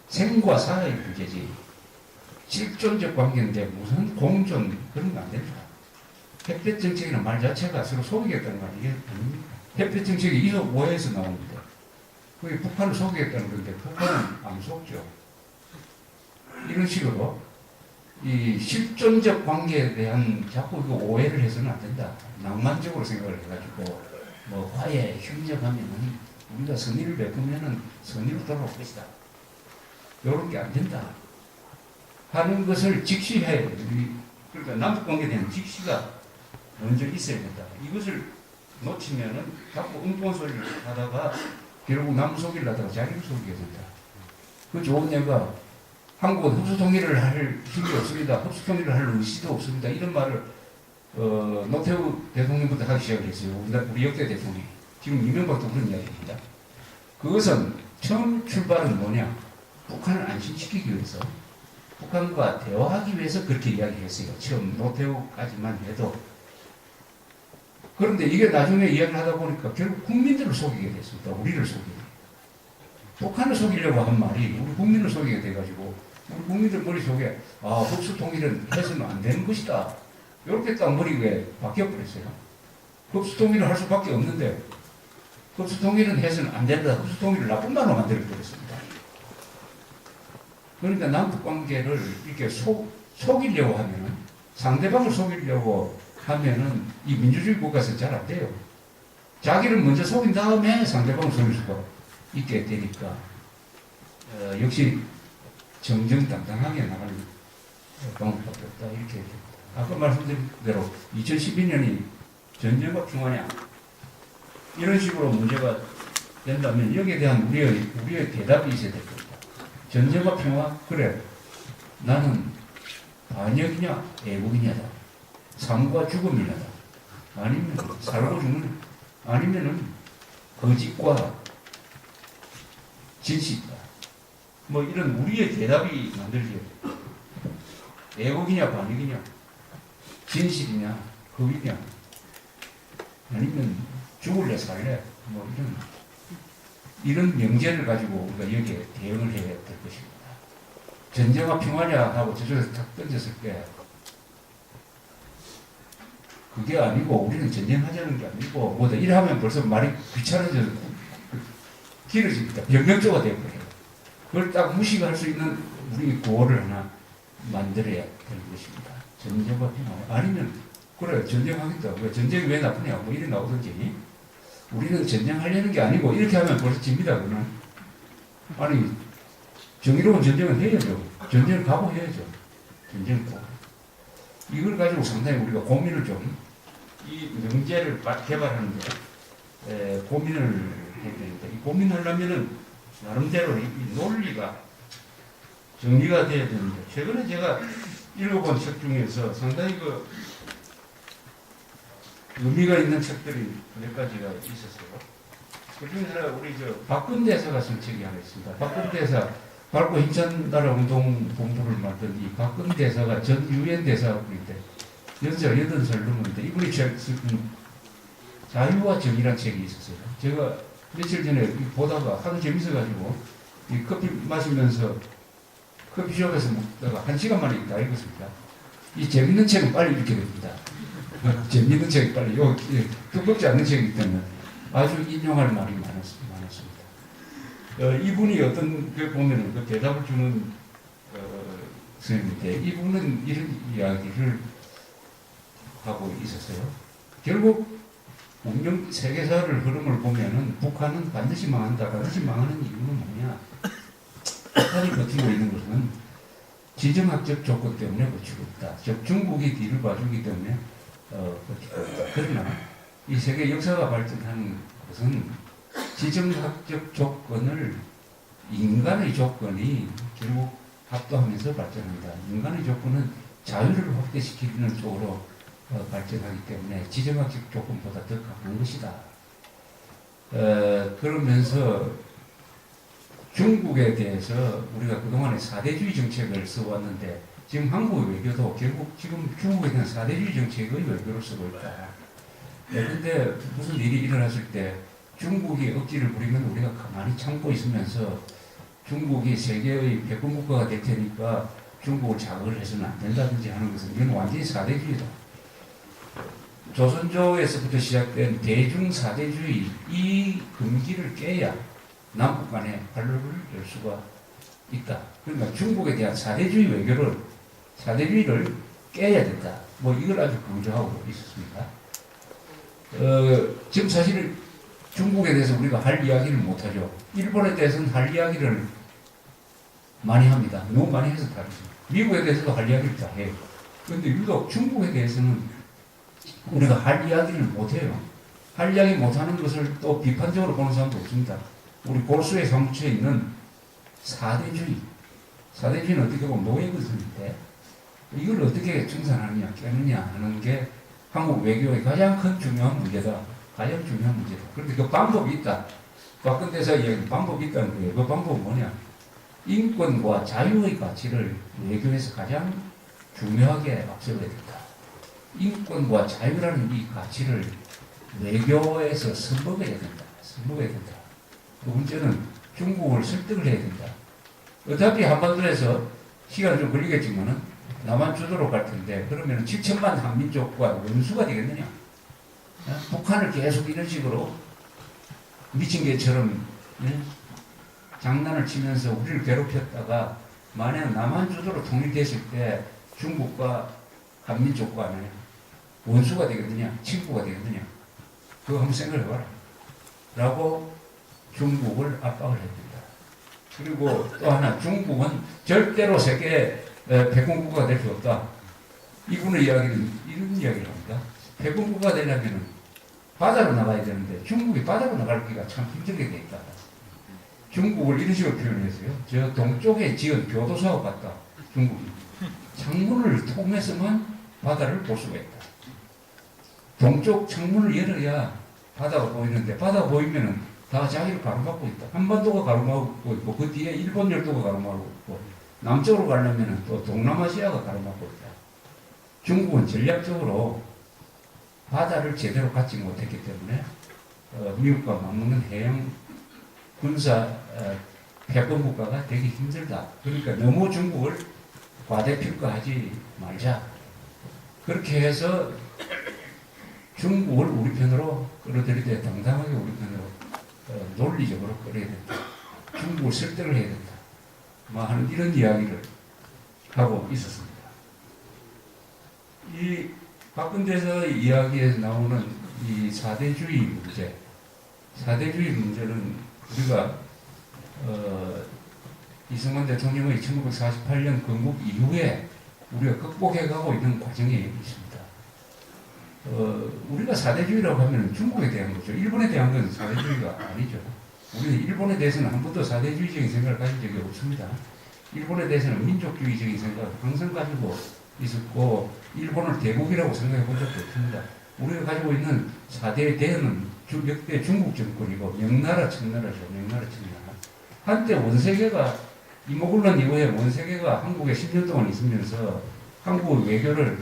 생과 사의 문제지. 실존적 관계인데 무슨 공존 그런 거 안 된다. 햇볕 정책이라는 말 자체가 서로 속이겠다는 말 이게 아닙니까? 햇볕 정책이 이속 오해에서 나오는데 그게 북한을 속이겠다는 건데 북한은 안 속죠. 이런 식으로 이 실존적 관계에 대한 자꾸 이거 오해를 해서는 안 된다. 낭만적으로 생각을 해가지고 뭐 화해, 협력하면은 우리가 선의를 베푸면은 선의로 돌아올 것이다. 이런 게 안 된다. 하는 것을 직시해야 돼. 그러니까 남북관계에 대한 직시가 먼저 있어야 된다. 이것을 놓치면은 자꾸 엉뚱한 소리를 하다가 결국 남 속이를 하다가 자기를 속이게 된다. 그 좋은 예가 한국은 흡수 통일을 할 힘이 없습니다. 흡수 통일을 할 의지도 없습니다. 이런 말을 노태우 대통령부터 하기 시작했어요. 우리 역대 대통령이. 지금 이명박도 그런 이야기입니다. 그것은 처음 출발은 뭐냐? 북한을 안심시키기 위해서 북한과 대화하기 위해서 그렇게 이야기했어요. 처음 노태우까지만 해도. 그런데 이게 나중에 이야기를 하다 보니까 결국 국민들을 속이게 됐습니다. 우리를 속이게. 북한을 속이려고 한 말이 우리 국민을 속이게 돼가지고 우리 국민들 머릿속에 흡수 통일은 해서는 안 되는 것이다. 이렇게 딱 머리가 바뀌어버렸어요. 흡수 통일을 할 수밖에 없는데 흡수 통일은 해서는 안 된다. 흡수 통일을 나쁜 말로 만들어버렸습니다. 그러니까 남북 관계를 이렇게 속이려고 하면은 상대방을 속이려고 하면은 이 민주주의 국가에서 잘 안 돼요. 자기를 먼저 속인 다음에 상대방을 속일 수가 있게 되니까 역시 정정당당하게 나가는 방법밖에 없다 이렇게 됩니다. 아까 말씀드린 대로 2012년이 전쟁과 평화냐 이런 식으로 문제가 된다면 여기에 대한 우리의 대답이 있어야 될 겁니다. 전쟁과 평화? 그래. 나는 반역이냐 애국이냐다. 삶과 죽음이냐다. 아니면 살고 죽는 아니면은 거짓과 진실이다. 뭐 이런 우리의 대답이 만들죠. 애국이냐 반역이냐 진실이냐 거짓이냐 아니면 죽을래 살래 뭐 이런 명제를 가지고 우리가 여기에 대응을 해야 될 것입니다. 전쟁과 평화냐 하고 저쪽에서 탁 던졌을 때 그게 아니고 우리는 전쟁하자는 게 아니고 뭐다 이러면 벌써 말이 귀찮아져서 길어집니다. 변명조가 되어버려요. 그걸 딱 무시할 수 있는 우리 구호를 하나 만들어야 되는 것입니다. 전쟁과 평화. 아니면 그래 전쟁하겠다. 왜 전쟁이 왜 나쁘냐 뭐 이래 나오든지 우리는 전쟁하려는 게 아니고 이렇게 하면 벌써 집니다. 그러면 아니 정의로운 전쟁은 해야죠. 전쟁을 각오해야죠. 전쟁을 꼭. 이걸 가지고 상당히 우리가 고민을 좀 이 명제를 개발하는데 고민을 해야 됩니다. 이 고민하려면은 나름대로 이 논리가 정리가 돼야 됩니다. 최근에 제가 읽어본 책 중에서 상당히 그 의미가 있는 책들이 몇 가지가 있었어요. 그 중에서 우리 박근 대사가 쓴 책이 하나 있습니다. 박근 대사 밝고 힘찬 나라 운동 본부를 만든 이 박근 대사가 전 유엔 대사분인데 연세가 80살 넘었는데 이분이 쓴 자유와 정의란 책이 있었어요. 제가 며칠 전에 보다가 하도 재밌어가지고 이 커피 마시면서 커피숍에서 먹다가 1시간 만에 다 읽었습니다. 이 재밌는 책은 빨리 읽게 됩니다. 재밌는 책이 빨리 두껍지 않는 책이기 때문에 아주 인용할 말이 많았습니다. 이분이 어떤 그 보면은 그 대답을 주는 선생님인데 이분은 이런 이야기를 하고 있었어요. 결국 세계사를 흐름을 보면은 북한은 반드시 망한다. 반드시 망하는 이유는 뭐냐? 북한이 버티고 있는 것은 지정학적 조건 때문에 버티고 있다. 즉 중국이 뒤를 봐주기 때문에 버티고 있다. 그러나 이 세계 역사가 발전하는 것은 지정학적 조건을 인간의 조건이 결국 합도하면서 발전합니다. 인간의 조건은 자유를 확대시키는 쪽으로 발전하기 때문에 지정학적 조건보다 더 강한 것이다. 그러면서 중국에 대해서 우리가 그동안에 사대주의 정책을 써왔는데 지금 한국의 외교도 결국 지금 중국에 대한 사대주의 정책의 외교를 쓰고 있다. 그런데 무슨 일이 일어났을 때 중국이 억지를 부리면 우리가 가만히 참고 있으면서 중국이 세계의 패권 국가가 될 테니까 중국을 자극을 해서는 안 된다든지 하는 것은 이건 완전히 사대주의다. 조선조에서부터 시작된 대중 사대주의 이 금기를 깨야 남북 간에 활로를 열 수가 있다. 그러니까 중국에 대한 사대주의를 깨야 된다. 뭐 이걸 아주 강조하고 있었습니다. 지금 사실 중국에 대해서 우리가 할 이야기를 못하죠. 일본에 대해서는 할 이야기를 많이 합니다. 너무 많이 해서 다르죠. 미국에 대해서도 할 이야기를 다 해요. 그런데 유독 중국에 대해서는 우리가 할 이야기를 못해요. 할 이야기 못하는 것을 또 비판적으로 보는 사람도 없습니다. 우리 골수에 사무치에 있는 사대주의. 사대주의는 어떻게 보면 노예거든인데 이걸 어떻게 청산하느냐, 깨느냐 하는 게 한국 외교의 가장 큰 중요한 문제다. 가장 중요한 문제다. 그런데 그 방법이 있다. 박근혜 대사 이야기 방법이 있다는 거예요. 그 방법은 뭐냐? 인권과 자유의 가치를 외교에서 가장 중요하게 앞세워야 된다. 인권과 자유라는 이 가치를 외교에서 선보여야 된다. 선보여야 된다. 두 번째는 중국을 설득을 해야 된다. 어차피 한반도에서 시간 좀 걸리겠지만은 남한 주도로 갈 텐데 그러면 7천만 한민족과 원수가 되겠느냐? 북한을 계속 이런 식으로 미친 개처럼 장난을 치면서 우리를 괴롭혔다가 만약 남한 주도로 통일됐을 때 중국과 한민족 간에 원수가 되겠느냐? 친구가 되겠느냐? 그거 한번 생각해봐라. 라고 중국을 압박을 해준다. 그리고 또 하나 중국은 절대로 세계 패권국가가 될 수 없다. 이분의 이야기는 이런 이야기를 합니다. 패권국가가 되려면 바다로 나가야 되는데 중국이 바다로 나가기가 참 힘들게 돼 있다. 중국을 이런 식으로 표현했어요. 저 동쪽에 지은 교도소와 같다. 중국이. 창문을 통해서만 바다를 볼 수가 있다. 동쪽 창문을 열어야 바다가 보이는데 바다가 보이면은 다 자기를 가로막고 있다. 한반도가 가로막고 있고 그 뒤에 일본 열도가 가로막고 있고 남쪽으로 가려면 또 동남아시아가 가로막고 있다. 중국은 전략적으로 바다를 제대로 갖지 못했기 때문에 미국과 맞먹는 해양 군사 패권 국가가 되기 힘들다. 그러니까 너무 중국을 과대평가하지 말자. 그렇게 해서 중국을 우리 편으로 끌어들이되 당당하게 우리 편으로 논리적으로 끌어야 된다. 중국을 설득을 해야 된다. 뭐 하는 이런 이야기를 하고 있었습니다. 이 박근혜 대사의 이야기에서 나오는 이 사대주의 문제, 사대주의 문제는 우리가 이승만 대통령의 1948년 건국 이후에 우리가 극복해가고 있는 과정에 있습니다. 우리가 사대주의라고 하면 중국에 대한 거죠. 일본에 대한 건 사대주의가 아니죠. 우리는 일본에 대해서는 한 번도 사대주의적인 생각을 가진 적이 없습니다. 일본에 대해서는 민족주의적인 생각을 항상 가지고 있었고 일본을 대국이라고 생각해 본 적도 없습니다. 우리가 가지고 있는 4대 대는 역대 중국 정권이고 명나라, 청나라죠. 명나라, 청나라. 한때 원세계가 이모군란 이후에 원세계가 한국에 10년 동안 있으면서 한국 외교를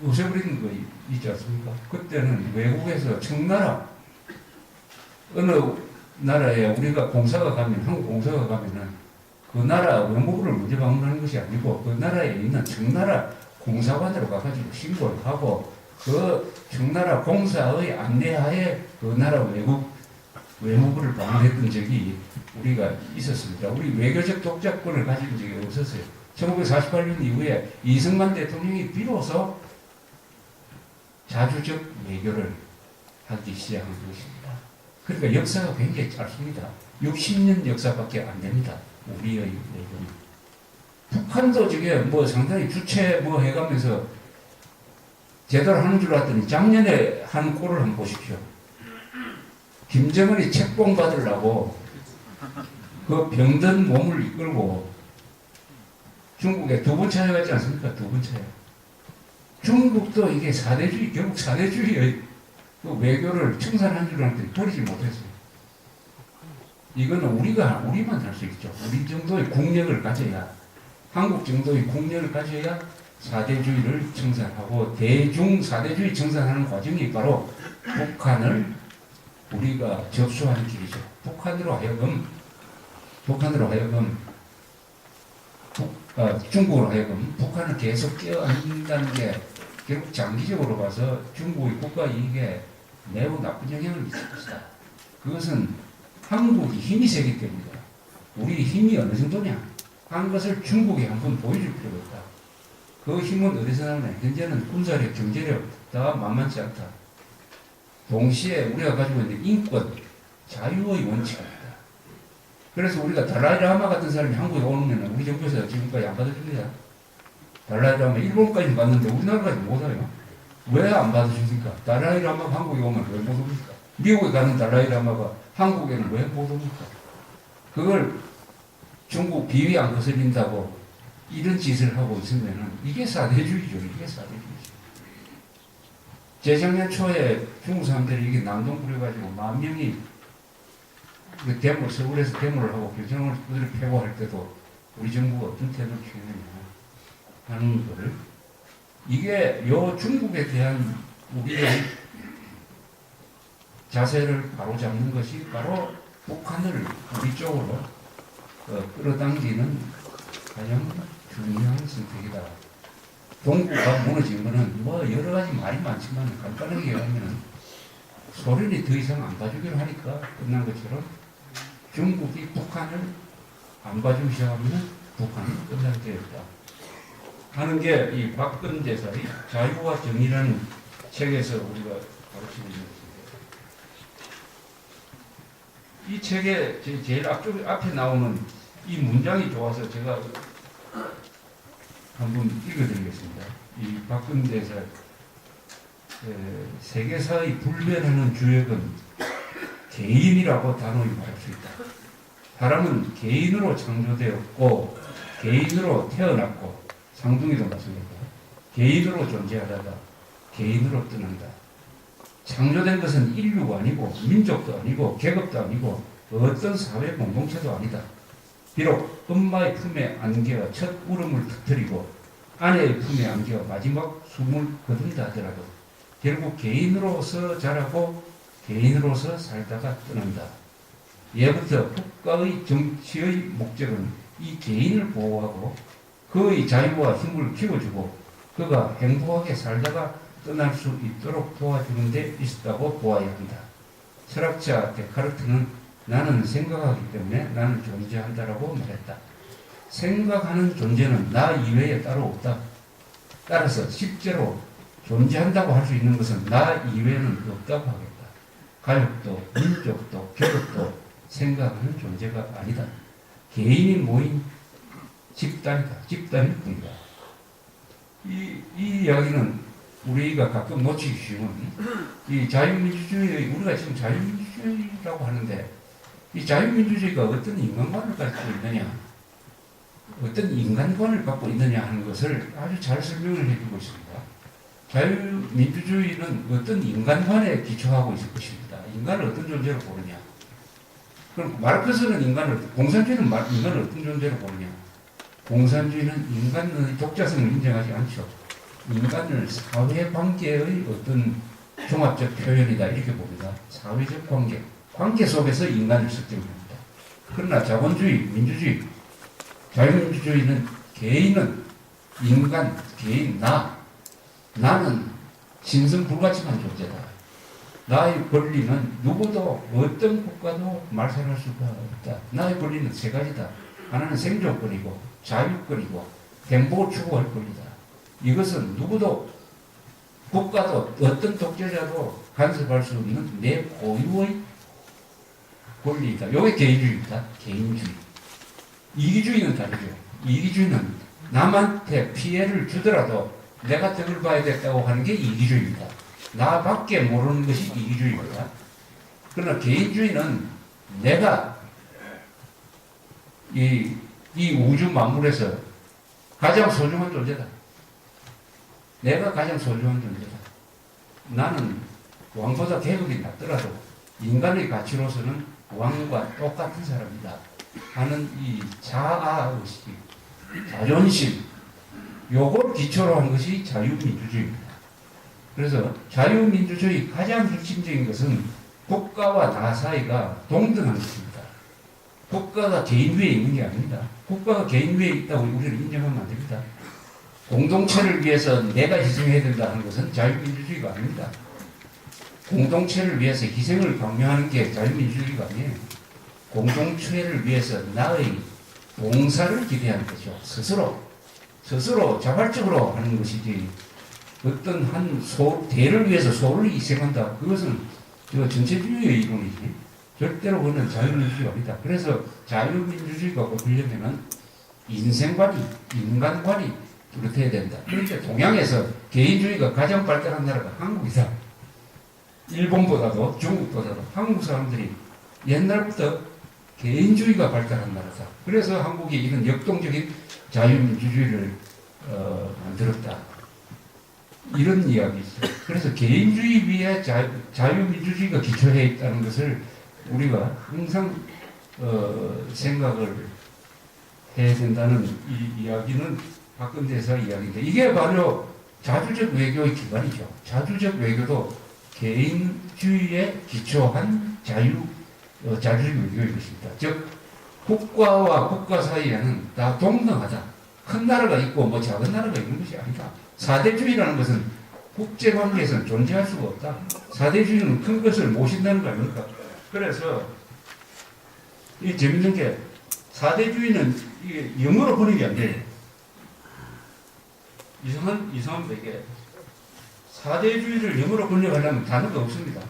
없애버리는 거 있지 않습니까? 그때는 외국에서 청나라 어느 나라에 우리가 공사가 가면 한국 공사가 가면은 그 나라 외무부를 먼저 방문하는 것이 아니고 그 나라에 있는 청나라 공사관으로 가가지고 신고를 하고 그 청나라 공사의 안내하에 그 나라 외무부를 방문했던 적이 우리가 있었습니다. 우리 외교적 독자권을 가진 적이 없었어요. 1948년 이후에 이승만 대통령이 비로소 자주적 외교를 하기 시작한 것입니다. 그러니까 역사가 굉장히 짧습니다. 60년 역사밖에 안 됩니다. 우리의 외교는. 북한도 지금 뭐 상당히 주체 뭐 해가면서 제대로 하는 줄 알았더니 작년에 한 꼴을 한번 보십시오. 김정은이 책봉 받으려고 그 병든 몸을 이끌고 중국에 2번 찾아갔지 않습니까? 2번 찾아. 중국도 이게 사대주의, 결국 사대주의의 그 외교를 청산한 줄 알았더니 버리지 못했어요. 이거는 우리만 할 수 있죠. 우리 정도의 국력을 가져야, 한국 정도의 국력을 가져야 사대주의를 청산하고 대중 사대주의 청산하는 과정이 바로 북한을 우리가 접수하는 길이죠. 북한으로 하여금 북한으로 하여금 중국으로 하여금 북한을 계속 껴안는다는 게 결국 장기적으로 봐서 중국의 국가 이익에 매우 나쁜 영향을 미칠 것이다. 그것은 한국이 힘이 세기 때문이다. 우리 힘이 어느 정도냐 하는 것을 중국에 한번 보여줄 필요가 있다. 그 힘은 어디서 나오냐. 현재는 군사력, 경제력 다 만만치 않다. 동시에 우리가 가지고 있는 인권, 자유의 원칙이 있다. 그래서 우리가 달라이라마 같은 사람이 한국에 오면 우리 정부에서 지금까지 안 받아줍니다. 달라이라마 일본까지 받는데 우리나라까지 못 와요. 왜 안 받아주니까? 달라이라마가 한국에 오면 왜 못 옵니까? 미국에 가는 달라이라마가 한국에는 왜 못 옵니까? 그걸 중국 비위 안 거슬린다고 이런 짓을 하고 있으면 이게 사대주의죠. 이게 사대주의죠. 재작년 초에 중국 사람들이 이게 난동 부려가지고 10,000명이 그 데모, 서울에서 데모를 하고 결정을 그들을 폐고할 때도 우리 정부가 어떤 태도를 취했느냐 하는 거를 이게 요 중국에 대한 우리의 자세를 바로잡는 것이 바로 북한을 우리 쪽으로 끌어당기는 가장 중요한 선택이다. 동구가 무너진 거는 뭐 여러 가지 말이 많지만 간단하게 얘기하면 소련이 더 이상 안 봐주기로 하니까 끝난 것처럼 중국이 북한을 안 봐주기 시작하면 북한은 끝날 때였다. 하는 게 이 박근 대사의 자유와 정의라는 책에서 우리가 가르치고 있는 것입니다. 이 책의 제일 앞에 나오는 이 문장이 좋아서 제가 한번 읽어드리겠습니다. 이 박근 대사 세계사의 불변하는 주역은 개인이라고 단호히 말할 수 있다. 사람은 개인으로 창조되었고 개인으로 태어났고 상둥이도 마찬가지다. 개인으로 존재하다가 개인으로 떠난다. 창조된 것은 인류가 아니고 민족도 아니고 계급도 아니고 어떤 사회 공동체도 아니다. 비록 엄마의 품에 안겨와 첫 울음을 터뜨리고 아내의 품에 안겨와 마지막 숨을 거둔다 하더라도 결국 개인으로서 자라고 개인으로서 살다가 떠난다. 예부터 국가의 정치의 목적은 이 개인을 보호하고 그의 자유와 힘을 키워주고 그가 행복하게 살다가 떠날 수 있도록 도와주는 데 있었다고 보아야 한다. 철학자 데카르트는 나는 생각하기 때문에 나는 존재한다라고 말했다. 생각하는 존재는 나 이외에 따로 없다. 따라서 실제로 존재한다고 할 수 있는 것은 나 이외에는 없다고 하겠다. 가족도 민족도 계급도 생각하는 존재가 아니다. 개인이 모인 집단이다. 집단일 뿐이다. 이 이야기는 우리가 가끔 놓치기 쉬운 이 자유민주주의, 우리가 지금 자유민주주의라고 하는데 이 자유민주주의가 어떤 인간관을 갖고 있느냐, 어떤 인간관을 갖고 있느냐 하는 것을 아주 잘 설명을 해주고 있습니다. 자유민주주의는 어떤 인간관에 기초하고 있을 것입니다. 인간을 어떤 존재로 보느냐. 그럼 마르크스는 공산주의는 인간을 어떤 존재로 보느냐. 공산주의는 인간의 독자성을 인정하지 않죠. 인간을 사회관계의 어떤 종합적 표현이다 이렇게 봅니다. 사회적 관계 속에서 인간을 설정합니다. 그러나 자본주의, 민주주의, 자유민주주의는 개인은 인간, 개인, 나는 신성 불가침한 존재다. 나의 권리는 누구도 어떤 국가도 말살할 수가 없다. 나의 권리는 세 가지다. 하나는 생존권이고 자유권이고 행복을 추구할 권리다. 이것은 누구도 국가도 어떤 독재자도 간섭할 수 없는 내 고유의 권리이다. 이게 개인주의입니다. 개인주의. 이기주의는 다르죠. 이기주의는 남한테 피해를 주더라도 내가 덕을 봐야겠다고 하는 게 이기주의입니다. 나밖에 모르는 것이 이기주의입니다. 그러나 개인주의는 내가 이 우주 만물에서 가장 소중한 존재다. 내가 가장 소중한 존재다. 나는 왕보다 계급이 낮더라도 인간의 가치로서는 왕과 똑같은 사람이다 하는 이 자아의식, 자존심, 요걸 기초로 한 것이 자유민주주의입니다. 그래서 자유민주주의 가장 핵심적인 것은 국가와 나 사이가 동등한 것입니다. 국가가 개인 위에 있는 게 아닙니다. 국가가 개인 위에 있다고 우리는 인정하면 안 됩니다. 공동체를 위해서 내가 희생해야 된다는 것은 자유민주주의가 아닙니다. 공동체를 위해서 희생을 강요하는 게 자유민주주의가 아니에요. 공동체를 위해서 나의 봉사를 기대하는 거죠. 스스로 자발적으로 하는 것이지 어떤 한 대를 위해서 소를 희생한다. 그것은 전체주의의 이론이지. 절대로 그는 자유민주주의가 아니다. 그래서 자유민주주의가 꼽히려면은 인간관이 뚜렷해야 된다. 그런데 동양에서 개인주의가 가장 발달한 나라가 한국이다. 일본보다도 중국보다도 한국 사람들이 옛날부터 개인주의가 발달한 나라다. 그래서 한국이 이런 역동적인 자유민주주의를 만들었다. 이런 이야기 있어요. 그래서 개인주의 위에 자유민주주의가 기초해 있다는 것을 우리가 항상 생각을 해야 된다는 이 이야기는 박근혜 대사 이야기인데 이게 바로 자주적 외교의 기반이죠. 자주적 외교도 개인주의에 기초한 자주적 외교인 것입니다. 즉 국가와 국가 사이에는 다 동등하다. 큰 나라가 있고 뭐 작은 나라가 있는 것이 아니다. 사대주의라는 것은 국제관계에서는 존재할 수가 없다. 사대주의는 큰 것을 모신다는 거 아닙니까? 그래서 이 재밌는 게 사대주의는 이게 영어로 번역이 안 돼요. 이상한 베개. 사대주의를 영어로 번역하려면 단어가 없습니다.